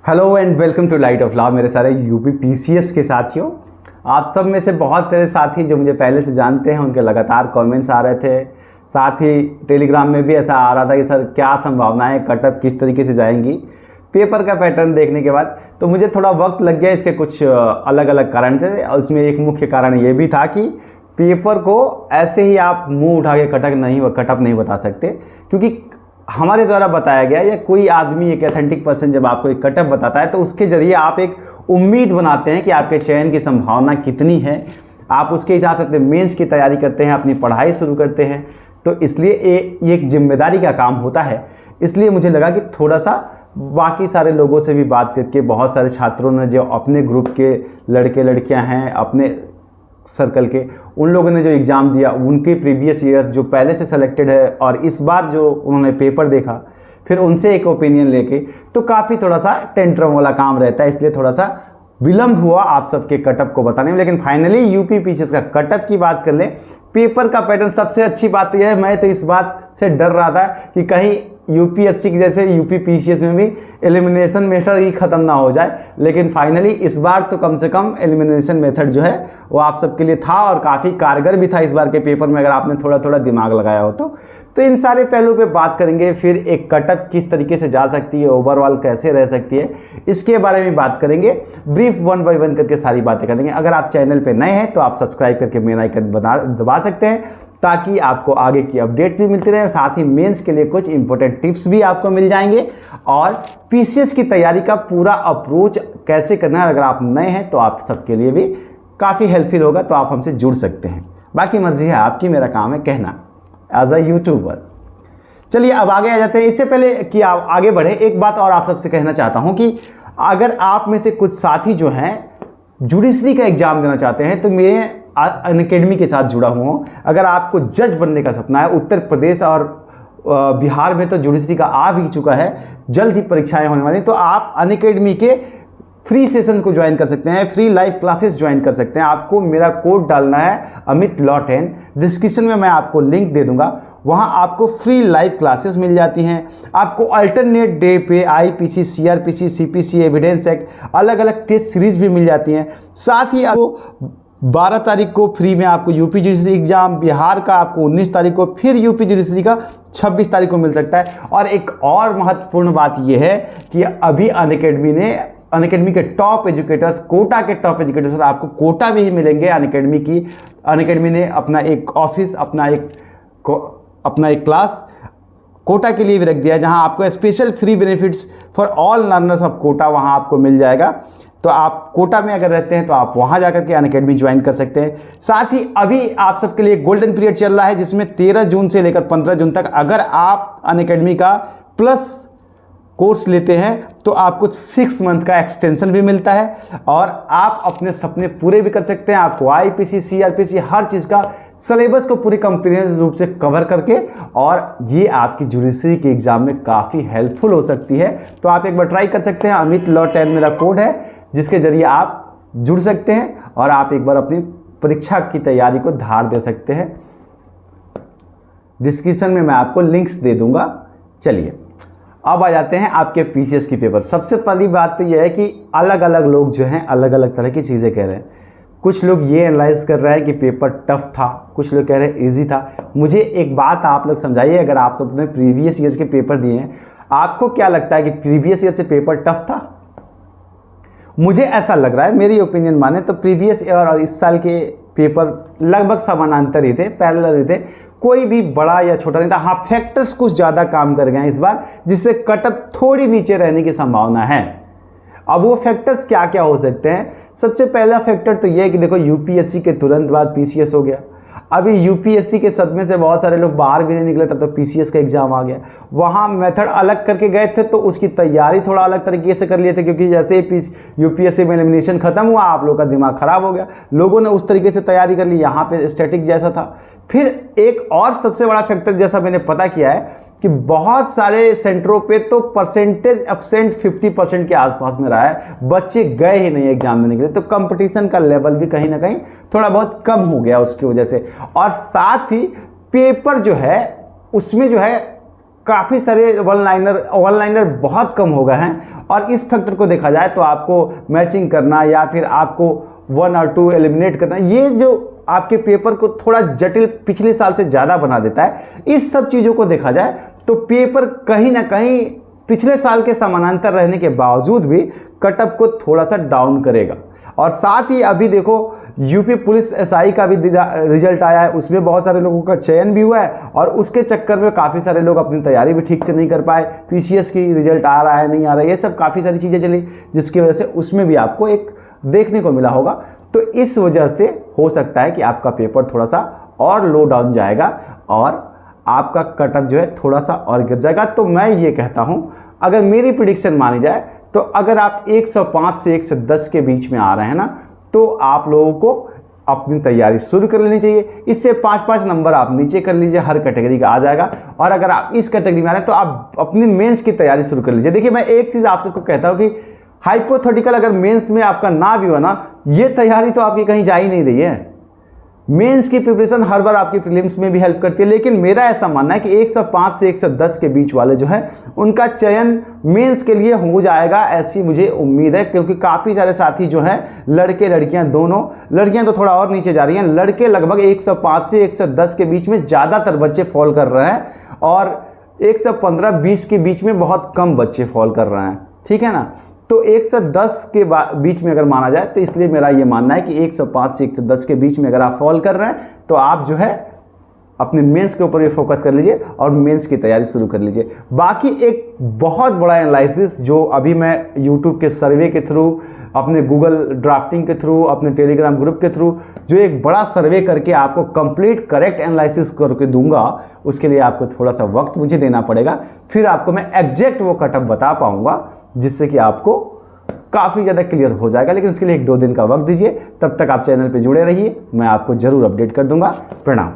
Hello and welcome to light of love मेरे सारे UP PCS के साथियों। आप सब में से बहुत सारे साथी जो मुझे पहले से जानते हैं उनके लगातार कमेंट्स आ रहे थे। साथ ही टेलीग्राम में भी ऐसा आ रहा था कि सर क्या संभावनाएं कटअप किस तरीके से जाएंगी पेपर का पैटर्न देखने के बाद। तो मुझे थोड़ा वक्त लग गया, इसके कुछ अलग अलग कारण थे। उसमें एक मुख्य कारण ये भी था कि पेपर को ऐसे ही आप मुँह उठा के कटअप नहीं बता सकते, क्योंकि हमारे द्वारा बताया गया या कोई आदमी एक एथेंटिक पर्सन जब आपको एक कटअप बताता है तो उसके ज़रिए आप एक उम्मीद बनाते हैं कि आपके चयन की संभावना कितनी है। आप उसके हिसाब से अपने मेंस की तैयारी करते हैं, अपनी पढ़ाई शुरू करते हैं। तो इसलिए ये एक जिम्मेदारी का काम होता है। इसलिए मुझे लगा कि थोड़ा सा बाकी सारे लोगों से भी बात करके, बहुत सारे छात्रों ने जो अपने ग्रुप के लड़के लड़कियां हैं, अपने सर्कल के, उन लोगों ने जो एग्ज़ाम दिया उनके प्रीवियस ईयर्स जो पहले से सेलेक्टेड है और इस बार जो उन्होंने पेपर देखा, फिर उनसे एक ओपिनियन लेके, तो काफ़ी थोड़ा सा टेंट्रम वाला काम रहता है। इसलिए थोड़ा सा विलम्ब हुआ आप सबके कटअप को बताने में। लेकिन फाइनली यूपी पीसीएस का कटअप की बात कर लें, पेपर का पैटर्न, सबसे अच्छी बात यह है, मैं तो इस बात से डर रहा था कि कहीं यूपीएससी के जैसे यूपी पीसीएस में भी एलिमिनेशन मेथड ही ख़त्म ना हो जाए। लेकिन फाइनली इस बार तो कम से कम एलिमिनेशन मेथड जो है वो आप सबके लिए था और काफ़ी कारगर भी था इस बार के पेपर में, अगर आपने थोड़ा थोड़ा दिमाग लगाया हो तो इन सारे पहलू पे बात करेंगे। फिर एक कटअप किस तरीके से जा सकती है, ओवरऑल कैसे रह सकती है, इसके बारे में बात करेंगे। ब्रीफ 1 बाय 1 करके सारी बातें करेंगे। अगर आप चैनल पे नए हैं तो आप सब्सक्राइब करके बेल आइकन दबा सकते हैं ताकि आपको आगे की अपडेट्स भी मिलती रहे। साथ ही मेंस के लिए कुछ इंपॉर्टेंट टिप्स भी आपको मिल जाएंगे और पीसीएस की तैयारी का पूरा अप्रोच कैसे करना है, अगर आप नए हैं तो आप सबके लिए भी काफ़ी हेल्पफुल होगा। तो आप हमसे जुड़ सकते हैं, बाकी मर्जी है आपकी, मेरा काम है कहना एज अ यूट्यूबर। चलिए अब आगे आ जाते हैं। इससे पहले कि आप आगे बढ़े, एक बात और आप सबसे कहना चाहता हूं कि अगर आप में से कुछ साथी जो हैं जुडिशरी का एग्जाम देना चाहते हैं तो मैं अनअकैडमी के साथ जुड़ा हुआ हूँ। अगर आपको जज बनने का सपना है, उत्तर प्रदेश और बिहार में तो जुडिशरी का आ भी चुका है, जल्द ही परीक्षाएं होने वाली, तो आप अनअकैडमी के फ्री सेशन को ज्वाइन कर सकते हैं, फ्री लाइव क्लासेस ज्वाइन कर सकते हैं। आपको मेरा कोड डालना है अमित लॉ 10, डिस्क्रिप्शन में मैं आपको लिंक दे दूंगा। वहां आपको फ्री लाइव क्लासेस मिल जाती हैं। आपको अल्टरनेट डे पे IPC, CrPC, CPC, evidence act, अलग अलग टेस्ट सीरीज भी मिल जाती हैं। साथ ही आपको 12 तारीख को फ्री में आपको यूपी जुडिशरी एग्जाम, बिहार का आपको 19 तारीख को, फिर यूपी जुडिशरी का 26 तारीख को मिल सकता है। और एक और महत्वपूर्ण बात यह है कि अभी अनअकैडमी के टॉप एजुकेटर्स, कोटा के टॉप एजुकेटर्स, आपको कोटा में ही मिलेंगे। अनअकैडमी ने अपना एक ऑफिस, अपना एक क्लास कोटा के लिए भी रख दिया है, जहां आपको special free benefits for all learners of Kota वहां आपको मिल जाएगा। तो आप कोटा में अगर रहते हैं तो आप वहां जाकर के अनअकैडमी ज्वाइन कर सकते हैं। साथ ही अभी आप सबके लिए गोल्डन पीरियड चल रहा है, जिसमें 13 जून से लेकर 15 जून तक अगर आप अनअकैडमी का प्लस कोर्स लेते हैं तो आपको 6 मंथ का एक्सटेंशन भी मिलता है और आप अपने सपने पूरे भी कर सकते हैं। आपको आईपीसी, सीआरपीसी, हर चीज़ का सिलेबस को पूरी कंप्रीहेंसिव रूप से कवर करके, और ये आपकी जुडिशरी के एग्जाम में काफ़ी हेल्पफुल हो सकती है। तो आप एक बार ट्राई कर सकते हैं। अमित लॉ 10 मेरा कोड है, जिसके जरिए आप जुड़ सकते हैं और आप एक बार अपनी परीक्षा की तैयारी को धार दे सकते हैं। डिस्क्रिप्शन में मैं आपको लिंक्स दे दूंगा। चलिए अब आ जाते हैं आपके पीसीएस की पेपर। सबसे पहली बात तो यह है कि अलग अलग लोग जो हैं अलग अलग तरह की चीज़ें कह रहे हैं। कुछ लोग ये एनालाइज कर रहे हैं कि पेपर टफ था, कुछ लोग कह रहे हैं इजी था। मुझे एक बात आप लोग समझाइए, अगर आप सब ने प्रीवियस ईयर के पेपर दिए हैं, आपको क्या लगता है कि प्रीवियस ईयर से पेपर टफ था? मुझे ऐसा लग रहा है, मेरी ओपिनियन माने तो प्रीवियस ईयर और इस साल के पेपर लगभग समानांतर ही थे, पैरेलल ही थे, कोई भी बड़ा या छोटा नहीं था। हाँ, फैक्टर्स कुछ ज़्यादा काम कर गए हैं इस बार, जिससे कटअप थोड़ी नीचे रहने की संभावना है। अब वो फैक्टर्स क्या क्या हो सकते हैं? सबसे पहला फैक्टर तो ये है कि देखो, यूपीएससी के तुरंत बाद पीसीएस हो गया। अभी यूपीएससी के सदमे से बहुत सारे लोग बाहर भी नहीं निकले, तब तक पीसीएस का एग्जाम आ गया। वहाँ मेथड अलग करके गए थे तो उसकी तैयारी थोड़ा अलग तरीके से कर लिए थे, क्योंकि जैसे ही यूपीएससी में एलिमिनेशन खत्म हुआ, आप लोगों का दिमाग खराब हो गया, लोगों ने उस तरीके से तैयारी कर ली। यहाँ पे स्टैटिक जैसा था। फिर एक और सबसे बड़ा फैक्टर जैसा मैंने पता किया है कि बहुत सारे सेंटरों पे तो परसेंटेज एब्सेंट 50% के आसपास में रहा है, बच्चे गए ही नहीं एग्जाम देने के लिए। तो कंपटीशन का लेवल भी कहीं ना कहीं थोड़ा बहुत कम हो गया उसकी वजह से। और साथ ही पेपर जो है उसमें जो है काफ़ी सारे वन लाइनर बहुत कम हो गए हैं। और इस फैक्टर को देखा जाए तो आपको मैचिंग करना या फिर आपको 1 और 2 एलिमिनेट करना, ये जो आपके पेपर को थोड़ा जटिल पिछले साल से ज़्यादा बना देता है। इस सब चीज़ों को देखा जाए तो पेपर कहीं ना कहीं पिछले साल के समानांतर रहने के बावजूद भी कटअप को थोड़ा सा डाउन करेगा। और साथ ही अभी देखो यूपी पुलिस एसआई का भी रिजल्ट आया है, उसमें बहुत सारे लोगों का चयन भी हुआ है और उसके चक्कर में काफ़ी सारे लोग अपनी तैयारी भी ठीक से नहीं कर पाए। पीसीएस की रिजल्ट आ रहा है नहीं आ रहा है, ये सब काफ़ी सारी चीज़ें चली, जिसकी वजह से उसमें भी आपको एक देखने को मिला होगा। तो इस वजह से हो सकता है कि आपका पेपर थोड़ा सा और लो डाउन जाएगा और आपका कटअप जो है थोड़ा सा और गिर जाएगा। तो मैं ये कहता हूँ, अगर मेरी प्रिडिक्शन मानी जाए तो अगर आप 105 से 110 के बीच में आ रहे हैं ना, तो आप लोगों को अपनी तैयारी शुरू कर लेनी चाहिए। इससे 5-5 नंबर आप नीचे कर लीजिए, हर कैटेगरी का आ जाएगा। और अगर आप इस कैटेगरी में आ रहे हैं तो आप अपनी मेंस की तैयारी शुरू कर लीजिए। देखिए, मैं एक चीज़ आप सबको कहता हूँ कि हाइपोथेटिकल अगर मेंस में आपका ना भी हो ना, ये तैयारी तो आपकी कहीं जा ही नहीं रही है। मेंस की प्रिपरेशन हर बार आपकी प्रीलिम्स में भी हेल्प करती है, लेकिन मेरा ऐसा मानना है कि 105 से 110 के बीच वाले जो हैं उनका चयन मेंस के लिए हो जाएगा, ऐसी मुझे उम्मीद है। क्योंकि काफ़ी सारे साथी जो हैं, लड़के लड़कियां दोनों, लड़कियां तो थोड़ा और नीचे जा रही हैं, लड़के लगभग 105 से 110 के बीच में ज़्यादातर बच्चे फॉल कर रहे हैं और 115-20 के बीच में बहुत कम बच्चे फॉल कर रहे हैं, ठीक है ना। तो 110 के बीच में अगर माना जाए तो इसलिए मेरा ये मानना है कि 105 से 110 के बीच में अगर आप फॉल कर रहे हैं तो आप जो है अपने मेंस के ऊपर भी फोकस कर लीजिए और मेंस की तैयारी शुरू कर लीजिए। बाकी एक बहुत बड़ा एनालिसिस जो अभी मैं यूट्यूब के सर्वे के थ्रू, अपने गूगल ड्राफ्टिंग के थ्रू, अपने टेलीग्राम ग्रुप के थ्रू जो एक बड़ा सर्वे करके आपको कंप्लीट करेक्ट एनालिसिस करके दूंगा, उसके लिए आपको थोड़ा सा वक्त मुझे देना पड़ेगा। फिर आपको मैं एग्जैक्ट वो कटअप बता पाऊंगा, जिससे कि आपको काफ़ी ज़्यादा क्लियर हो जाएगा। लेकिन उसके लिए 1-2 दिन का वक्त दीजिए। तब तक आप चैनल पे जुड़े रहिए, मैं आपको ज़रूर अपडेट कर दूंगा। प्रणाम।